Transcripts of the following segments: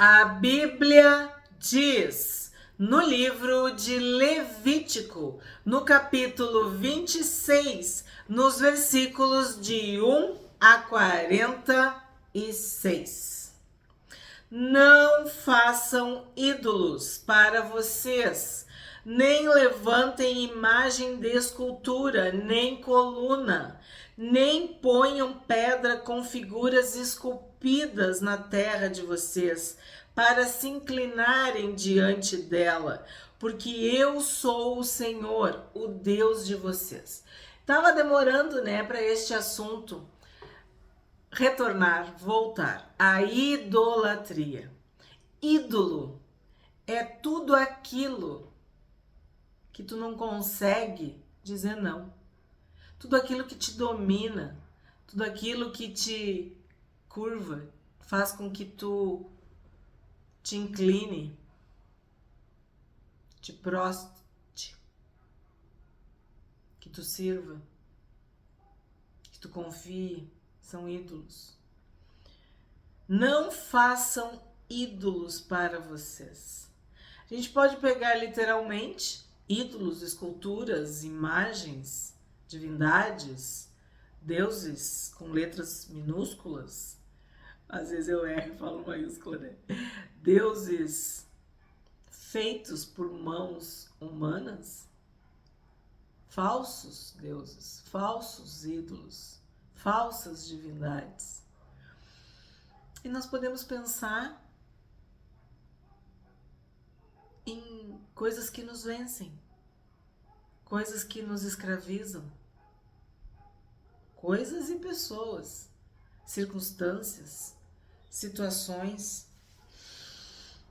A Bíblia diz no livro de Levítico, no capítulo 26, nos versículos de 1 a 46. Não façam ídolos para vocês, nem levantem imagem de escultura, nem coluna, nem ponham pedra com figuras esculpidas na terra de vocês, para se inclinarem diante dela, porque eu sou o Senhor, o Deus de vocês. Tava demorando, né, para este assunto retornar, voltar. A idolatria. Ídolo é tudo aquilo que tu não consegue dizer não. Tudo aquilo que te domina, tudo aquilo que te curva, faz com que tu te incline, te proste, que tu sirva, que tu confie, são ídolos. Não façam ídolos para vocês. A gente pode pegar literalmente ídolos, esculturas, imagens, divindades, deuses com letras minúsculas. Às vezes eu erro e falo maiúscula, né? Deuses feitos por mãos humanas, falsos deuses, falsos ídolos, falsas divindades. E nós podemos pensar em coisas que nos vencem, coisas que nos escravizam, coisas e pessoas, circunstâncias, situações.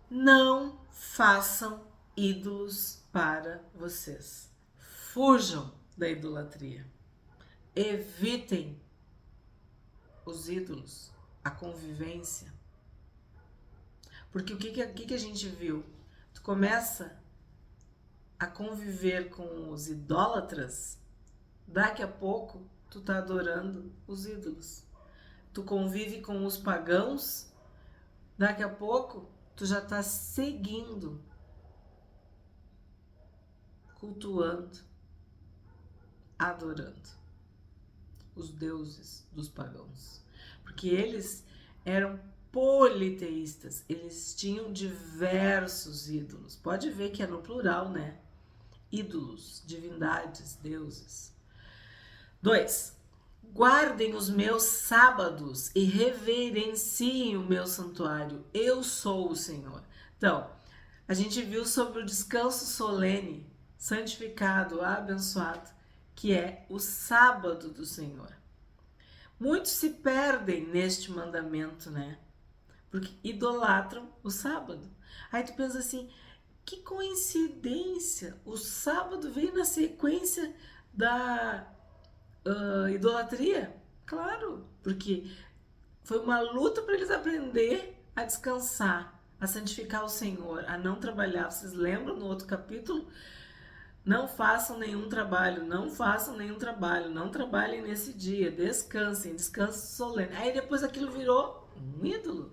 Não façam ídolos para vocês. Fujam da idolatria. Evitem os ídolos, a convivência. Porque o que a gente viu? Tu começa a conviver com os idólatras, daqui a pouco tu tá adorando os ídolos. Tu convive com os pagãos, daqui a pouco tu já tá seguindo, cultuando, adorando os deuses dos pagãos. Porque eles eram politeístas, eles tinham diversos ídolos. Pode ver que é no plural, né? Ídolos, divindades, deuses. 2. Guardem os meus sábados e reverenciem o meu santuário. Eu sou o Senhor. Então, a gente viu sobre o descanso solene, santificado, abençoado, que é o sábado do Senhor. Muitos se perdem neste mandamento, né? Porque idolatram o sábado. Aí tu pensa assim, que coincidência, o sábado veio na sequência da idolatria? Claro, porque foi uma luta para eles aprender a descansar, a santificar o Senhor, a não trabalhar. Vocês lembram no outro capítulo? Não façam nenhum trabalho, não façam nenhum trabalho, não trabalhem nesse dia, descansem, descanso solene. Aí depois aquilo virou um ídolo,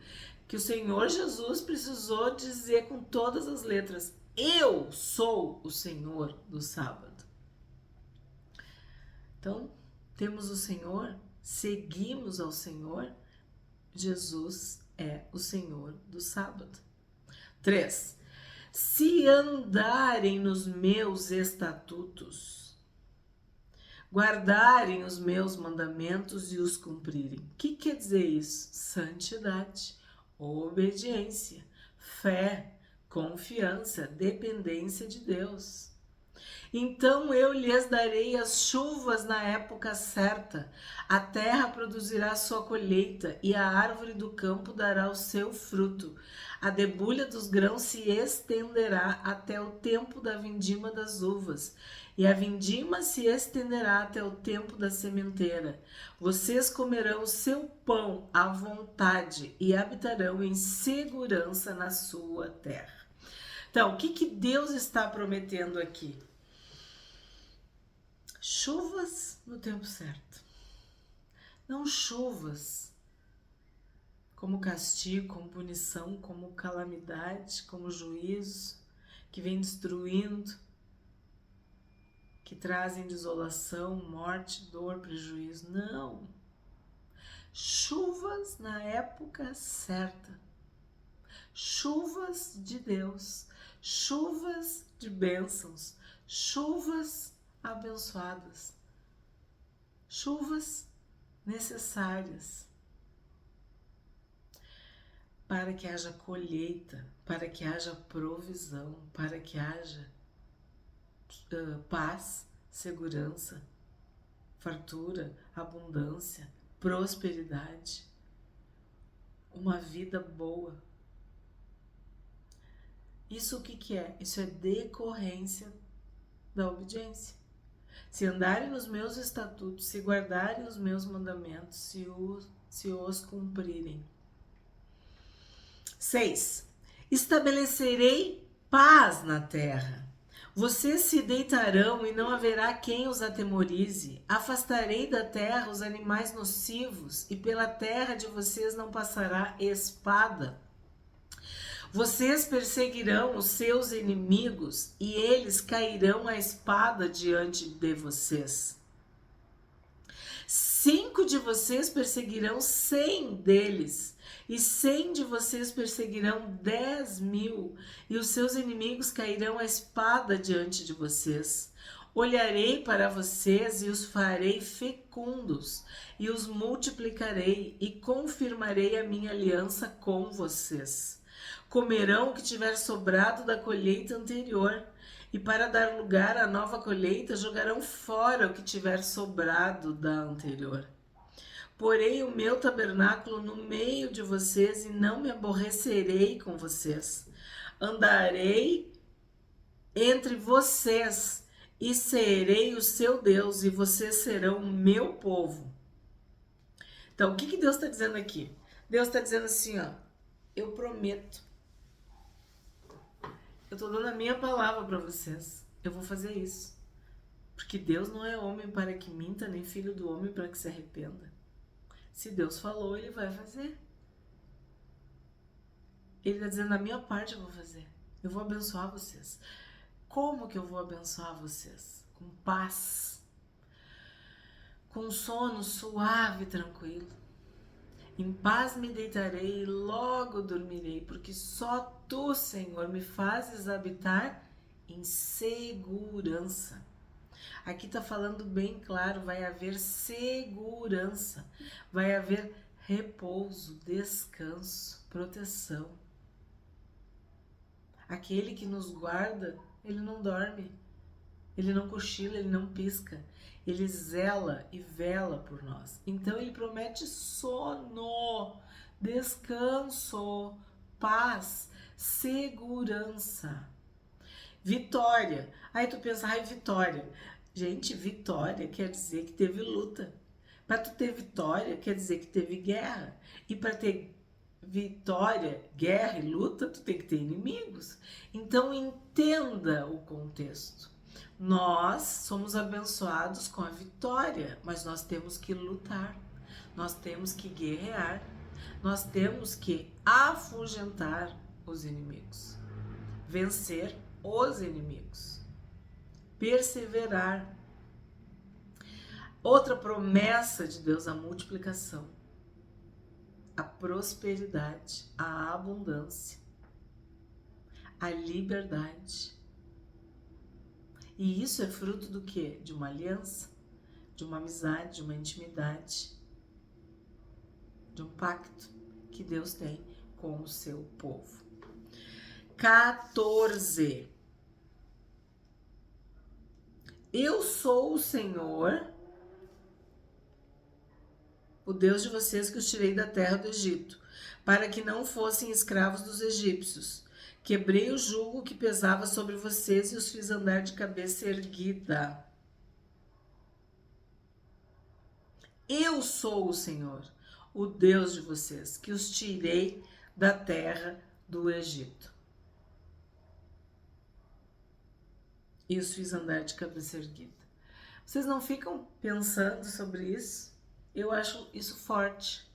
que o Senhor Jesus precisou dizer com todas as letras: eu sou o Senhor do sábado. Então, temos o Senhor, seguimos ao Senhor, Jesus é o Senhor do sábado. 3. Se andarem nos meus estatutos, guardarem os meus mandamentos e os cumprirem. O que quer dizer isso? Santidade, obediência, fé, confiança, dependência de Deus. Então eu lhes darei as chuvas na época certa, a terra produzirá sua colheita e a árvore do campo dará o seu fruto. A debulha dos grãos se estenderá até o tempo da vindima das uvas, e a vindima se estenderá até o tempo da sementeira. Vocês comerão o seu pão à vontade e habitarão em segurança na sua terra. Então, o que Deus está prometendo aqui? Chuvas no tempo certo. Não chuvas como castigo, como punição, como calamidade, como juízo, que vem destruindo, que trazem desolação, morte, dor, prejuízo. Não. Chuvas na época certa. Chuvas de Deus, chuvas de bênçãos, chuvas abençoadas, chuvas necessárias para que haja colheita, para que haja provisão, para que haja paz, segurança, fartura, abundância, prosperidade, uma vida boa. Isso o que é? Isso é decorrência da obediência. Se andarem nos meus estatutos, se guardarem os meus mandamentos, se os cumprirem. 6. Estabelecerei paz na terra. Vocês se deitarão e não haverá quem os atemorize. Afastarei da terra os animais nocivos e pela terra de vocês não passará espada. Vocês perseguirão os seus inimigos e eles cairão à espada diante de vocês. 5 de vocês perseguirão 100 deles, e 100 de vocês perseguirão 10.000, e os seus inimigos cairão à espada diante de vocês. Olharei para vocês e os farei fecundos, e os multiplicarei, e confirmarei a minha aliança com vocês. Comerão o que tiver sobrado da colheita anterior, e para dar lugar à nova colheita jogarão fora o que tiver sobrado da anterior. Porei o meu tabernáculo no meio de vocês e não me aborrecerei com vocês. Andarei entre vocês e serei o seu Deus e vocês serão o meu povo. Então, o que Deus está dizendo aqui? Deus está dizendo assim, ó, eu prometo. Eu estou dando a minha palavra para vocês. Eu vou fazer isso. Porque Deus não é homem para que minta, nem filho do homem para que se arrependa. Se Deus falou, Ele vai fazer. Ele está dizendo, a minha parte eu vou fazer. Eu vou abençoar vocês. Como que eu vou abençoar vocês? Com paz. Com sono suave e tranquilo. Em paz me deitarei e logo dormirei, porque só Tu, Senhor, me fazes habitar em segurança. Aqui está falando bem claro, vai haver segurança, vai haver repouso, descanso, proteção. Aquele que nos guarda, ele não dorme, ele não cochila, ele não pisca. Ele zela e vela por nós. Então ele promete sono, descanso, paz, segurança, vitória. Aí tu pensa, ai, vitória. Gente, vitória quer dizer que teve luta. Para tu ter vitória quer dizer que teve guerra. E para ter vitória, guerra e luta, tu tem que ter inimigos. Então entenda o contexto. Nós somos abençoados com a vitória, mas nós temos que lutar, nós temos que guerrear, nós temos que afugentar os inimigos, vencer os inimigos, perseverar. Outra promessa de Deus, a multiplicação, a prosperidade, a abundância, a liberdade. E isso é fruto do quê? De uma aliança, de uma amizade, de uma intimidade, de um pacto que Deus tem com o seu povo. 14. Eu sou o Senhor, o Deus de vocês que os tirei da terra do Egito, para que não fossem escravos dos egípcios. Quebrei o jugo que pesava sobre vocês e os fiz andar de cabeça erguida. Eu sou o Senhor, o Deus de vocês, que os tirei da terra do Egito. E os fiz andar de cabeça erguida. Vocês não ficam pensando sobre isso? Eu acho isso forte.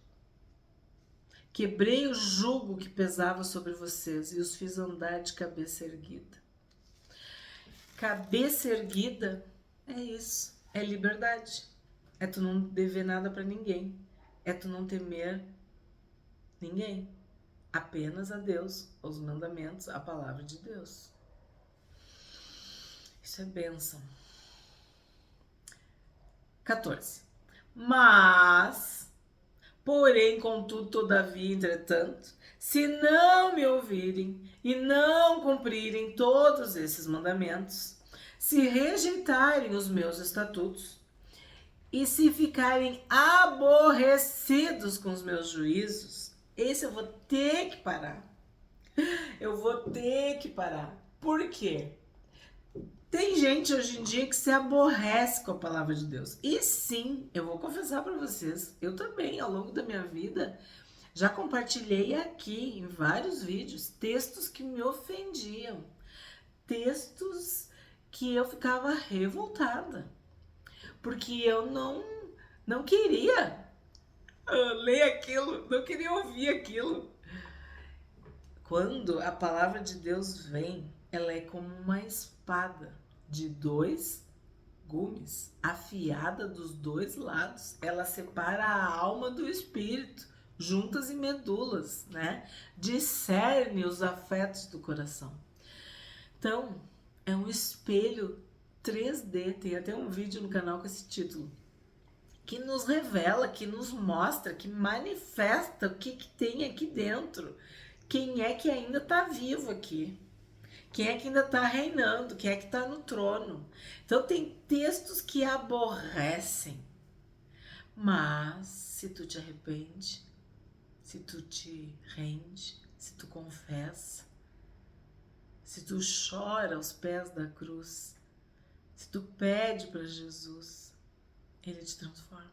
Quebrei o jugo que pesava sobre vocês e os fiz andar de cabeça erguida. Cabeça erguida é isso, é liberdade. É tu não dever nada para ninguém. É tu não temer ninguém. Apenas a Deus, os mandamentos, a palavra de Deus. Isso é bênção. 14. Mas, porém, contudo, todavia, entretanto, se não me ouvirem e não cumprirem todos esses mandamentos, se rejeitarem os meus estatutos e se ficarem aborrecidos com os meus juízos, esse eu vou ter que parar. Eu vou ter que parar. Por quê? Tem gente hoje em dia que se aborrece com a palavra de Deus. E sim, eu vou confessar para vocês, eu também, ao longo da minha vida, já compartilhei aqui em vários vídeos textos que me ofendiam. Textos que eu ficava revoltada. Porque eu não queria ler aquilo, não queria ouvir aquilo. Quando a palavra de Deus vem, ela é como uma espada de 2 gumes, afiada dos 2 lados. Ela separa a alma do espírito, juntas e medulas, né? Discerne os afetos do coração. Então, é um espelho 3D. Tem até um vídeo no canal com esse título, que nos revela, que nos mostra, que manifesta o que tem aqui dentro. Quem é que ainda está vivo aqui? Quem é que ainda está reinando? Quem é que está no trono? Então tem textos que aborrecem. Mas se tu te arrepende, se tu te rende, se tu confessa, se tu chora aos pés da cruz, se tu pede para Jesus, Ele te transforma.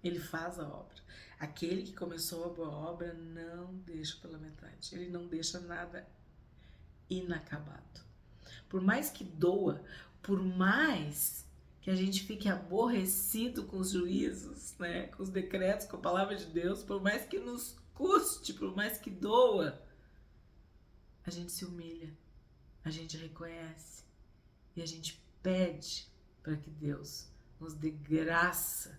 Ele faz a obra. Aquele que começou a boa obra não deixa pela metade. Ele não deixa nada inacabado. Por mais que doa, por mais que a gente fique aborrecido com os juízos, né, com os decretos, com a palavra de Deus, por mais que nos custe, por mais que doa, a gente se humilha, a gente reconhece e a gente pede para que Deus nos dê graça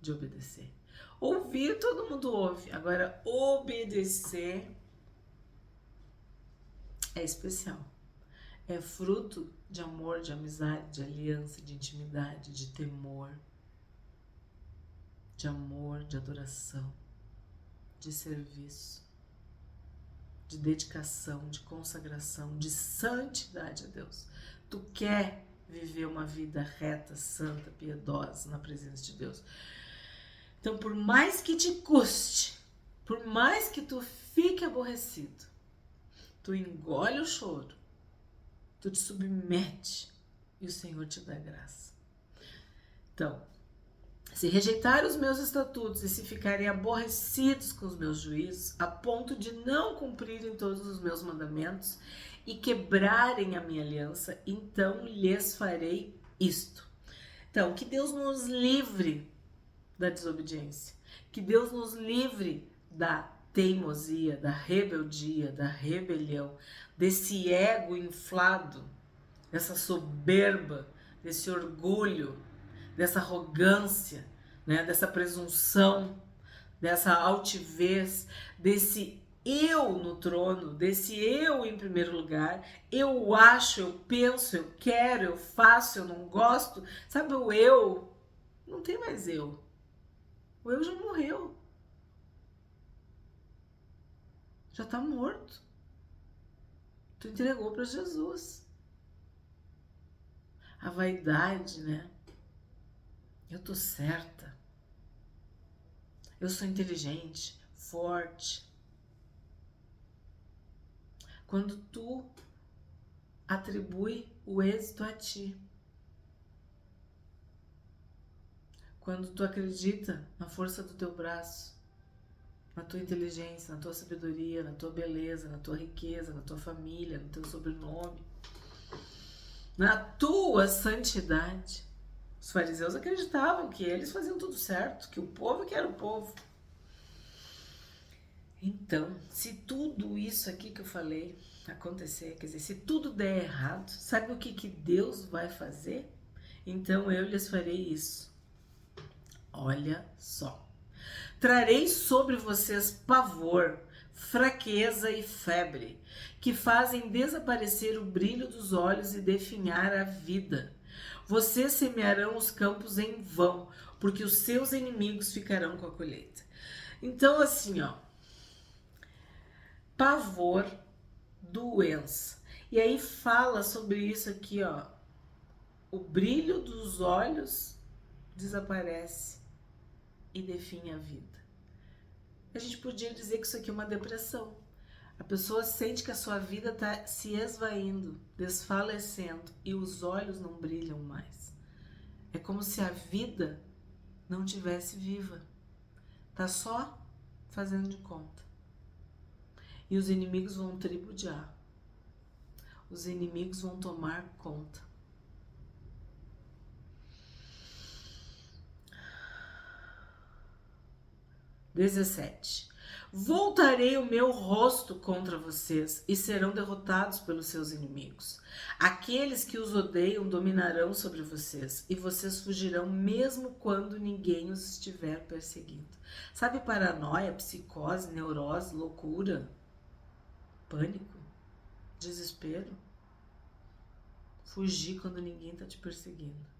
de obedecer. Ouvir, todo mundo ouve. Agora, obedecer é especial. É fruto de amor, de amizade, de aliança, de intimidade, de temor, de amor, de adoração, de serviço, de dedicação, de consagração, de santidade a Deus. Tu quer viver uma vida reta, santa, piedosa na presença de Deus. Então, por mais que te custe, por mais que tu fique aborrecido, tu engole o choro, tu te submete e o Senhor te dá graça. Então, se rejeitarem os meus estatutos e se ficarem aborrecidos com os meus juízos, a ponto de não cumprirem todos os meus mandamentos e quebrarem a minha aliança, então lhes farei isto. Então, que Deus nos livre da desobediência, que Deus nos livre da teimosia, da rebeldia, da rebelião, desse ego inflado, dessa soberba, desse orgulho, dessa arrogância, né, dessa presunção, dessa altivez, desse eu no trono, desse eu em primeiro lugar. Eu acho, eu penso, eu quero, eu faço, eu não gosto. Sabe, o eu, não tem mais eu. O eu já morreu. Já está morto. Tu entregou para Jesus. A vaidade, né? Eu tô certa. Eu sou inteligente, forte. Quando tu atribui o êxito a ti. Quando tu acredita na força do teu braço, na tua inteligência, na tua sabedoria, na tua beleza, na tua riqueza, na tua família, no teu sobrenome, na tua santidade. Os fariseus acreditavam que eles faziam tudo certo, que o povo que era o povo. Então, se tudo isso aqui que eu falei acontecer, quer dizer, se tudo der errado, sabe o que Deus vai fazer? Então eu lhes farei isso. Olha só. Trarei sobre vocês pavor, fraqueza e febre, que fazem desaparecer o brilho dos olhos e definhar a vida. Vocês semearão os campos em vão, porque os seus inimigos ficarão com a colheita. Então, assim, ó, pavor, doença. E aí fala sobre isso aqui, ó. O brilho dos olhos desaparece e definha a vida. A gente podia dizer que isso aqui é uma depressão. A pessoa sente que a sua vida está se esvaindo, desfalecendo e os olhos não brilham mais. É como se a vida não tivesse viva. Tá só fazendo de conta. E os inimigos vão tripudiar. Os inimigos vão tomar conta. (17) Voltarei o meu rosto contra vocês e serão derrotados pelos seus inimigos. Aqueles que os odeiam dominarão sobre vocês e vocês fugirão mesmo quando ninguém os estiver perseguindo. Sabe paranoia, psicose, neurose, loucura, pânico, desespero? Fugir quando ninguém está te perseguindo.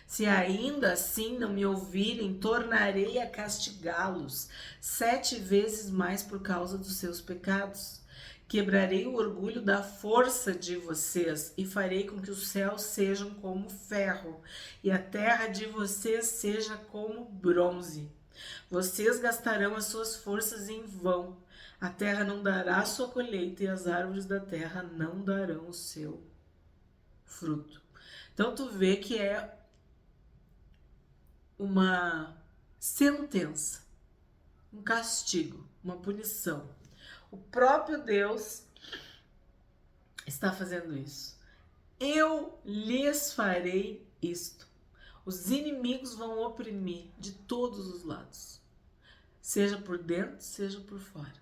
Se ainda assim não me ouvirem, tornarei a castigá-los 7 vezes mais por causa dos seus pecados. Quebrarei o orgulho da força de vocês e farei com que os céus sejam como ferro e a terra de vocês seja como bronze. Vocês gastarão as suas forças em vão. A terra não dará sua colheita e as árvores da terra não darão o seu fruto. Então tu vê que é uma sentença, um castigo, uma punição. O próprio Deus está fazendo isso. Eu lhes farei isto. Os inimigos vão oprimir de todos os lados, seja por dentro, seja por fora.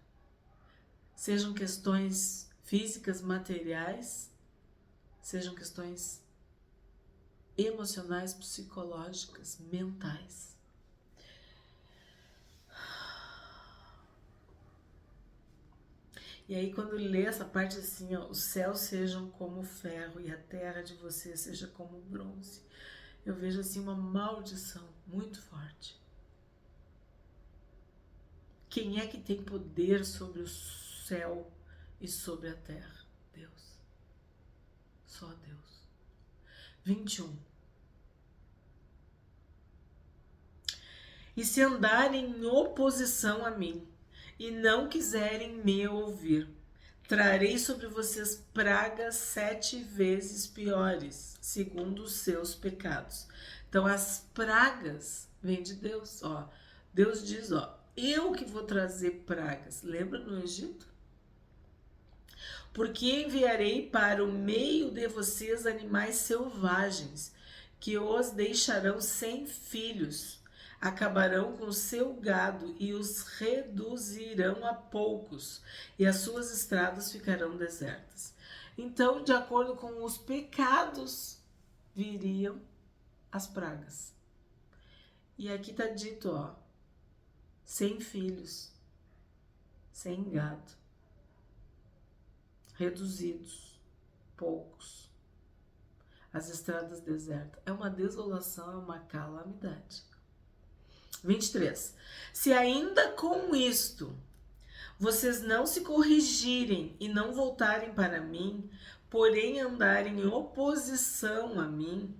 Sejam questões físicas, materiais, sejam questões emocionais, psicológicas, mentais. E aí quando lê essa parte assim, ó, os céus sejam como ferro e a terra de você seja como bronze, eu vejo assim uma maldição muito forte. Quem é que tem poder sobre o céu e sobre a terra? Deus. Só Deus. 21. E se andarem em oposição a mim e não quiserem me ouvir, trarei sobre vocês pragas 7 vezes piores, segundo os seus pecados. Então as pragas vêm de Deus, ó. Deus diz, ó, eu que vou trazer pragas. Lembra no Egito? Porque enviarei para o meio de vocês animais selvagens, que os deixarão sem filhos, acabarão com o seu gado e os reduzirão a poucos, e as suas estradas ficarão desertas. Então, de acordo com os pecados, viriam as pragas. E aqui está dito, ó, sem filhos, sem gado, reduzidos, poucos, as estradas desertas. É uma desolação, é uma calamidade. 23. Se ainda com isto vocês não se corrigirem e não voltarem para mim, porém andarem em oposição a mim,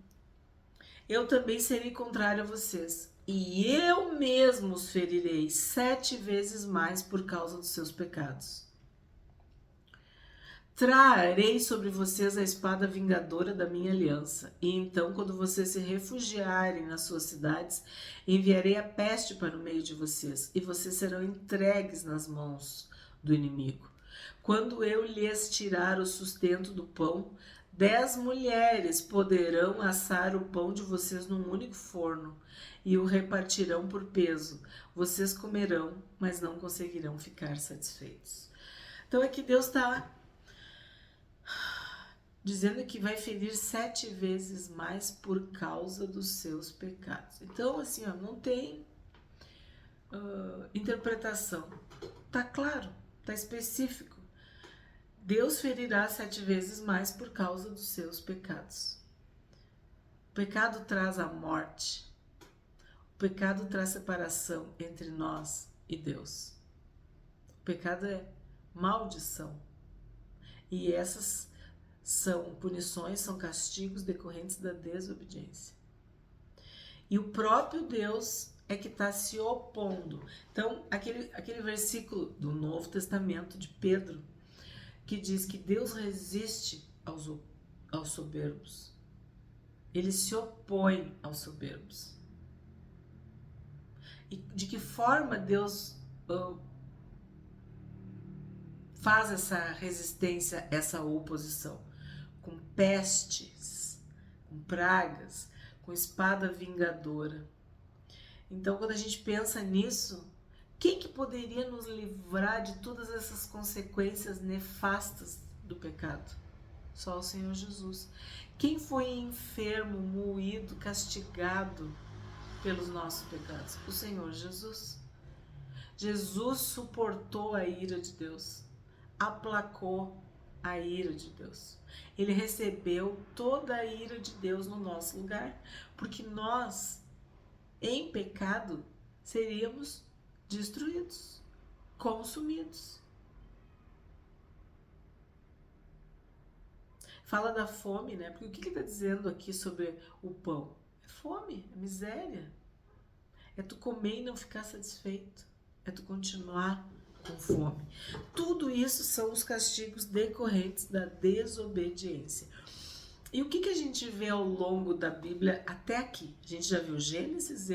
eu também serei contrário a vocês, e eu mesmo os ferirei 7 vezes mais por causa dos seus pecados. Trarei sobre vocês a espada vingadora da minha aliança, e então, quando vocês se refugiarem nas suas cidades, enviarei a peste para o meio de vocês, e vocês serão entregues nas mãos do inimigo. Quando eu lhes tirar o sustento do pão, 10 mulheres poderão assar o pão de vocês num único forno e o repartirão por peso. Vocês comerão, mas não conseguirão ficar satisfeitos. Então aqui Deus está dizendo que vai ferir 7 vezes mais por causa dos seus pecados. Então assim, ó, não tem interpretação. Tá claro, tá específico. Deus ferirá 7 vezes mais por causa dos seus pecados. O pecado traz a morte. O pecado traz separação entre nós e Deus. O pecado é maldição. E essas são punições, são castigos decorrentes da desobediência. E o próprio Deus é que está se opondo. Então, aquele versículo do Novo Testamento de Pedro, que diz que Deus resiste aos soberbos. Ele se opõe aos soberbos. E de que forma Deus faz essa resistência, essa oposição? Com pestes, com pragas, com espada vingadora. Então, quando a gente pensa nisso, quem que poderia nos livrar de todas essas consequências nefastas do pecado? Só o Senhor Jesus. Quem foi enfermo, moído, castigado pelos nossos pecados? O Senhor Jesus. Jesus suportou a ira de Deus, aplacou a ira de Deus. Ele recebeu toda a ira de Deus no nosso lugar, porque nós, em pecado, seríamos destruídos, consumidos. Fala da fome, né? Porque o que ele está dizendo aqui sobre o pão? É fome, é miséria. É tu comer e não ficar satisfeito. É tu continuar com fome. Tudo isso são os castigos decorrentes da desobediência. E o que a gente vê ao longo da Bíblia até aqui? A gente já viu Gênesis,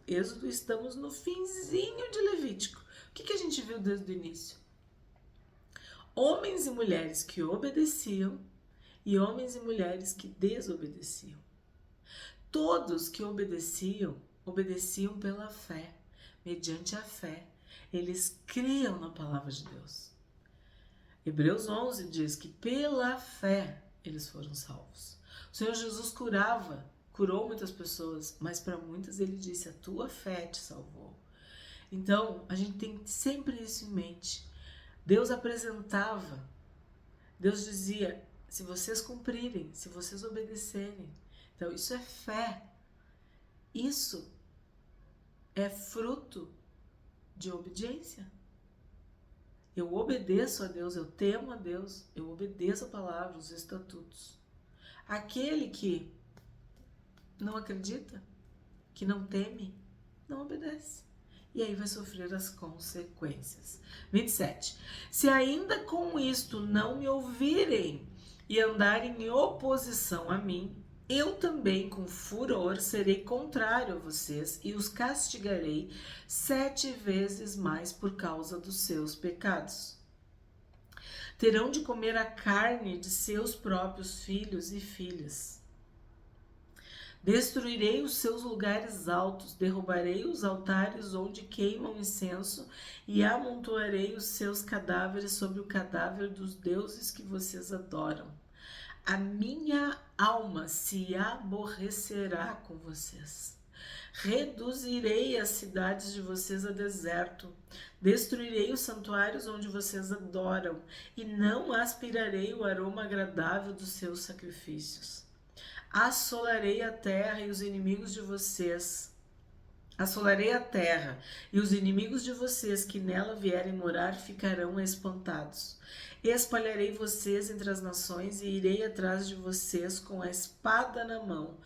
Êxodo, estamos no finzinho de Levítico. O que a gente viu desde o início? Homens e mulheres que obedeciam e homens e mulheres que desobedeciam. Todos que obedeciam pela fé, mediante a fé. Eles criam na palavra de Deus. Hebreus 11 diz que pela fé eles foram salvos. O Senhor Jesus curou muitas pessoas, mas para muitas ele disse, a tua fé te salvou. Então, a gente tem sempre isso em mente. Deus apresentava, Deus dizia, se vocês cumprirem, se vocês obedecerem. Então, isso é fé. Isso é fruto de obediência. Eu obedeço a Deus, eu temo a Deus, eu obedeço a palavra, os estatutos. Aquele que não acredita, que não teme, não obedece. E aí vai sofrer as consequências. 27. Se ainda com isto não me ouvirem e andarem em oposição a mim, eu também com furor serei contrário a vocês e os castigarei 7 vezes mais por causa dos seus pecados. Terão de comer a carne de seus próprios filhos e filhas. Destruirei os seus lugares altos, derrubarei os altares onde queimam incenso e amontoarei os seus cadáveres sobre o cadáver dos deuses que vocês adoram. A minha alma se aborrecerá com vocês. Reduzirei as cidades de vocês a deserto. Destruirei os santuários onde vocês adoram e não aspirarei o aroma agradável dos seus sacrifícios. Assolarei a terra e os inimigos de vocês. Assolarei a terra e os inimigos de vocês que nela vierem morar ficarão espantados. Espalharei vocês entre as nações e irei atrás de vocês com a espada na mão.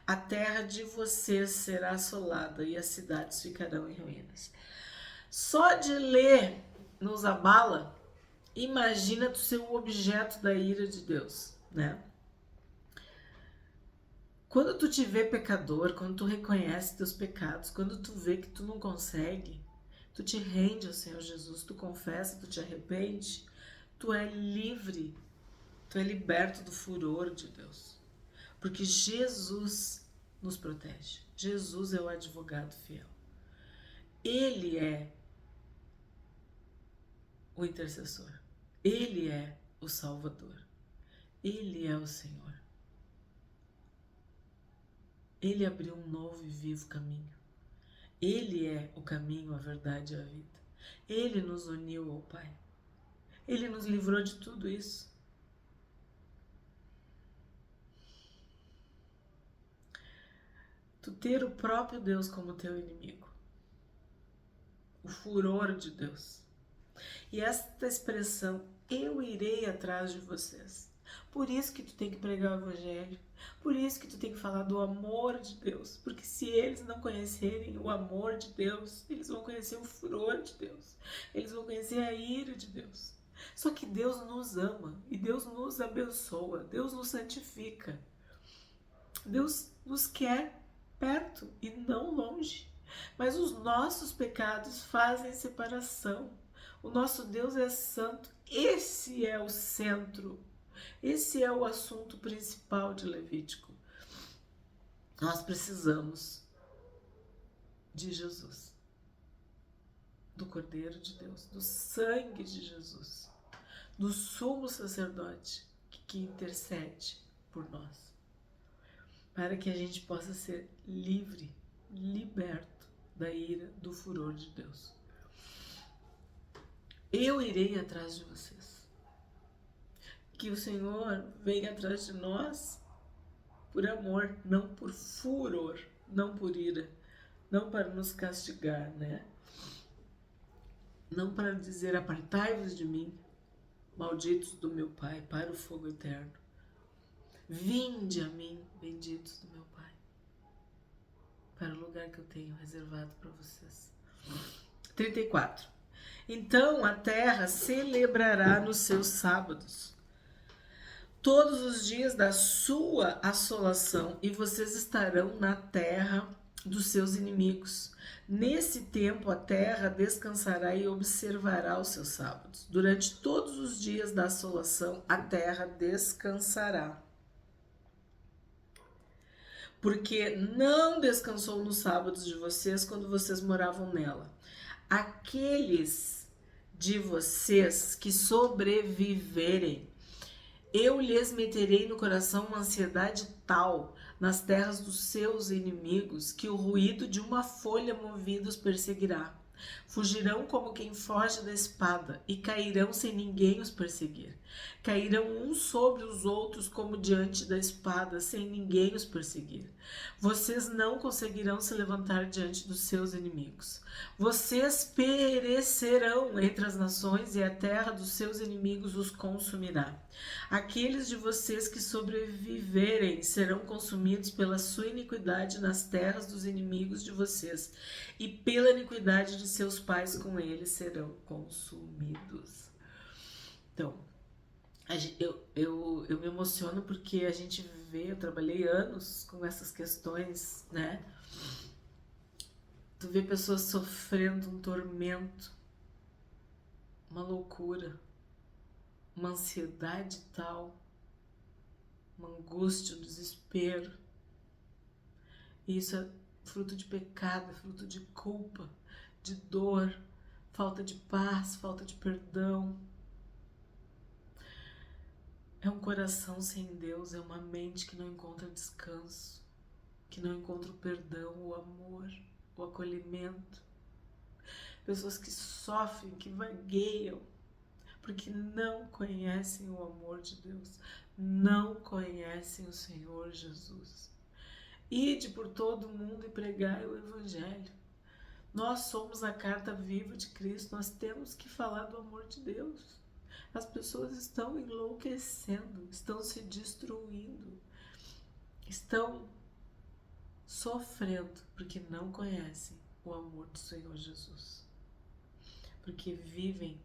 A terra de vocês será assolada e as cidades ficarão em ruínas. Só de ler nos abala, imagina tu ser o objeto da ira de Deus, né? Quando tu te vê pecador, quando tu reconhece teus pecados, quando tu vê que tu não consegue, tu te rende ao Senhor Jesus, tu confessa, tu te arrepende, tu é livre Tu é liberto do furor de Deus. Porque Jesus nos protege. Jesus é o advogado fiel. Ele é o intercessor. Ele é o Salvador. Ele é o Senhor. Ele abriu um novo e vivo caminho. Ele é o caminho, a verdade e a vida. Ele nos uniu ao Pai. Ele nos livrou de tudo isso. Tu ter o próprio Deus como teu inimigo. O furor de Deus. E esta expressão, eu irei atrás de vocês. Por isso que tu tem que pregar o Evangelho. Por isso que tu tem que falar do amor de Deus. Porque se eles não conhecerem o amor de Deus, eles vão conhecer o furor de Deus. Eles vão conhecer a ira de Deus. Só que Deus nos ama e Deus nos abençoa. Deus nos santifica. Deus nos quer perto e não longe. Mas os nossos pecados fazem separação. O nosso Deus é santo. Esse é o centro. Esse é o assunto principal de Levítico. Nós precisamos de Jesus, do Cordeiro de Deus, do sangue de Jesus, do sumo sacerdote que intercede por nós, para que a gente possa ser livre, liberto da ira, do furor de Deus. Eu irei atrás de vocês. Que o Senhor venha atrás de nós por amor, não por furor, não por ira, não para nos castigar, né? Não para dizer apartai-vos de mim, malditos do meu Pai, para o fogo eterno. Vinde a mim, benditos do meu Pai, para o lugar que eu tenho reservado para vocês. 34. Então a terra celebrará nos seus sábados todos os dias da sua assolação, e vocês estarão na terra dos seus inimigos. Nesse tempo a terra descansará e observará os seus sábados. Durante todos os dias da assolação a terra descansará. Porque não descansou nos sábados de vocês quando vocês moravam nela. Aqueles de vocês que sobreviverem, eu lhes meterei no coração uma ansiedade tal nas terras dos seus inimigos que o ruído de uma folha movida os perseguirá. Fugirão como quem foge da espada e cairão sem ninguém os perseguir. Cairão uns sobre os outros como diante da espada, sem ninguém os perseguir. Vocês não conseguirão se levantar diante dos seus inimigos. Vocês perecerão entre as nações e a terra dos seus inimigos os consumirá. Aqueles de vocês que sobreviverem serão consumidos pela sua iniquidade nas terras dos inimigos de vocês, e pela iniquidade de seus pais com eles serão consumidos. Então, eu me emociono porque a gente vê, eu trabalhei anos com essas questões, né? Tu vê pessoas sofrendo um tormento, uma loucura, uma ansiedade tal, uma angústia, um desespero. E isso é fruto de pecado, é fruto de culpa, de dor, falta de paz, falta de perdão. É um coração sem Deus, é uma mente que não encontra descanso, que não encontra o perdão, o amor, o acolhimento. Pessoas que sofrem, que vagueiam, porque não conhecem o amor de Deus, não conhecem o Senhor Jesus. Ide por todo o mundo e pregai o Evangelho. Nós somos a carta viva de Cristo, nós temos que falar do amor de Deus. As pessoas estão enlouquecendo, estão se destruindo, estão sofrendo porque não conhecem o amor do Senhor Jesus. Porque vivem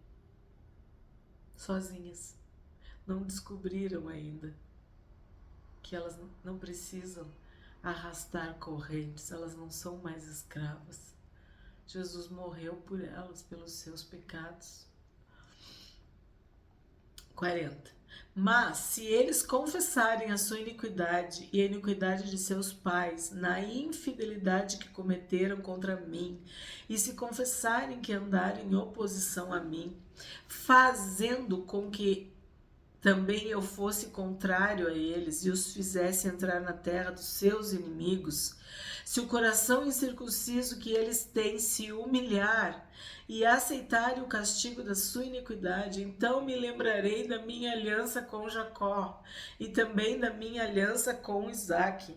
sozinhas, não descobriram ainda que elas não precisam arrastar correntes, elas não são mais escravas. Jesus morreu por elas, pelos seus pecados. 40. Mas se eles confessarem a sua iniquidade e a iniquidade de seus pais, na infidelidade que cometeram contra mim, e se confessarem que andaram em oposição a mim, fazendo com que também eu fosse contrário a eles e os fizesse entrar na terra dos seus inimigos, se o coração incircunciso que eles têm se humilhar e aceitarem o castigo da sua iniquidade, então me lembrarei da minha aliança com Jacó e também da minha aliança com Isaque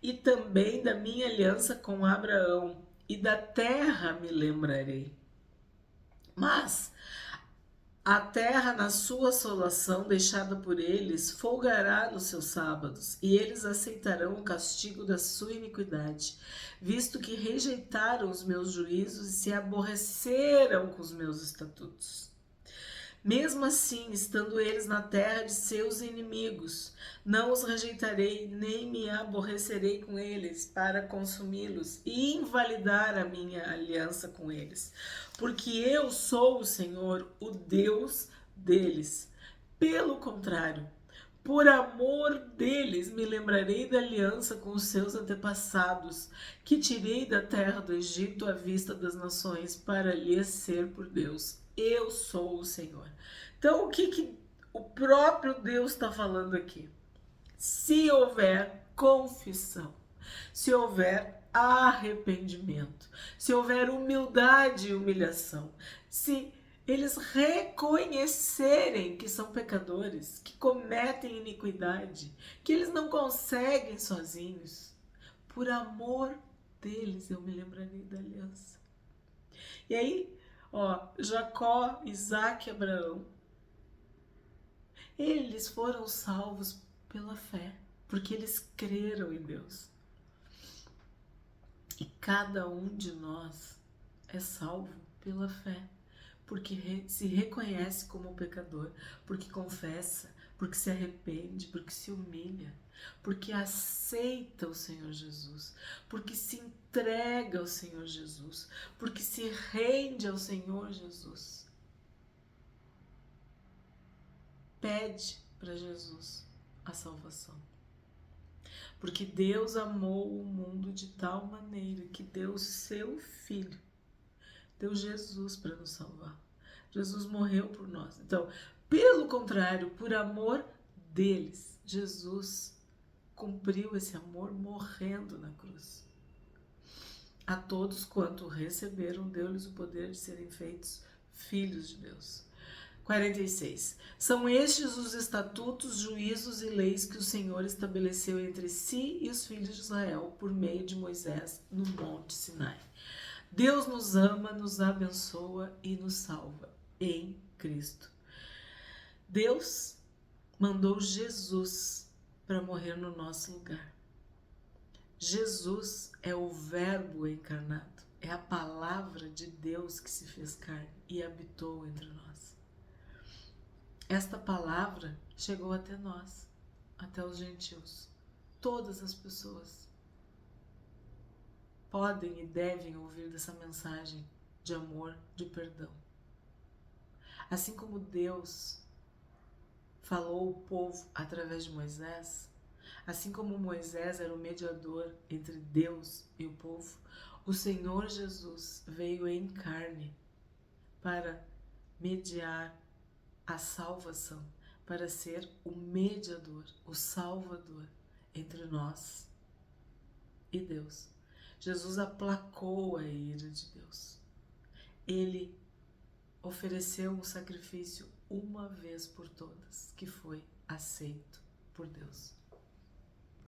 e também da minha aliança com Abraão, e da terra me lembrarei. Mas a terra, na sua assolação deixada por eles, folgará nos seus sábados, e eles aceitarão o castigo da sua iniquidade, visto que rejeitaram os meus juízos e se aborreceram com os meus estatutos. Mesmo assim, estando eles na terra de seus inimigos, não os rejeitarei, nem me aborrecerei com eles, para consumi-los e invalidar a minha aliança com eles. Porque eu sou o Senhor, o Deus deles. Pelo contrário, por amor deles, me lembrarei da aliança com os seus antepassados, que tirei da terra do Egito à vista das nações, para lhes ser por Deus. Eu sou o Senhor. Então, o que o próprio Deus está falando aqui? Se houver confissão, se houver arrependimento, se houver humildade e humilhação, se eles reconhecerem que são pecadores, que cometem iniquidade, que eles não conseguem sozinhos, por amor deles eu me lembrarei da aliança. E aí, Jacó, Isaque e Abraão, eles foram salvos pela fé, porque eles creram em Deus. E cada um de nós é salvo pela fé, porque se reconhece como pecador, porque confessa, porque se arrepende, porque se humilha, porque aceita o Senhor Jesus, porque se entrega ao Senhor Jesus, porque se rende ao Senhor Jesus. Pede para Jesus a salvação. Porque Deus amou o mundo de tal maneira que deu o seu Filho, deu Jesus para nos salvar. Jesus morreu por nós. Então, pelo contrário, por amor deles, Jesus cumpriu esse amor morrendo na cruz. A todos quanto receberam, deu-lhes o poder de serem feitos filhos de Deus. 46. São estes os estatutos, juízos e leis que o Senhor estabeleceu entre si e os filhos de Israel por meio de Moisés no Monte Sinai. Deus nos ama, nos abençoa e nos salva em Cristo. Deus mandou Jesus para morrer no nosso lugar. Jesus é o Verbo encarnado, é a palavra de Deus que se fez carne e habitou entre nós. Esta palavra chegou até nós, até os gentios. Todas as pessoas podem e devem ouvir dessa mensagem de amor, de perdão. Assim como Deus falou ao povo através de Moisés, assim como Moisés era o mediador entre Deus e o povo, o Senhor Jesus veio em carne para mediar a salvação, para ser o mediador, o salvador entre nós e Deus. Jesus aplacou a ira de Deus. Ele ofereceu um sacrifício uma vez por todas, que foi aceito por Deus.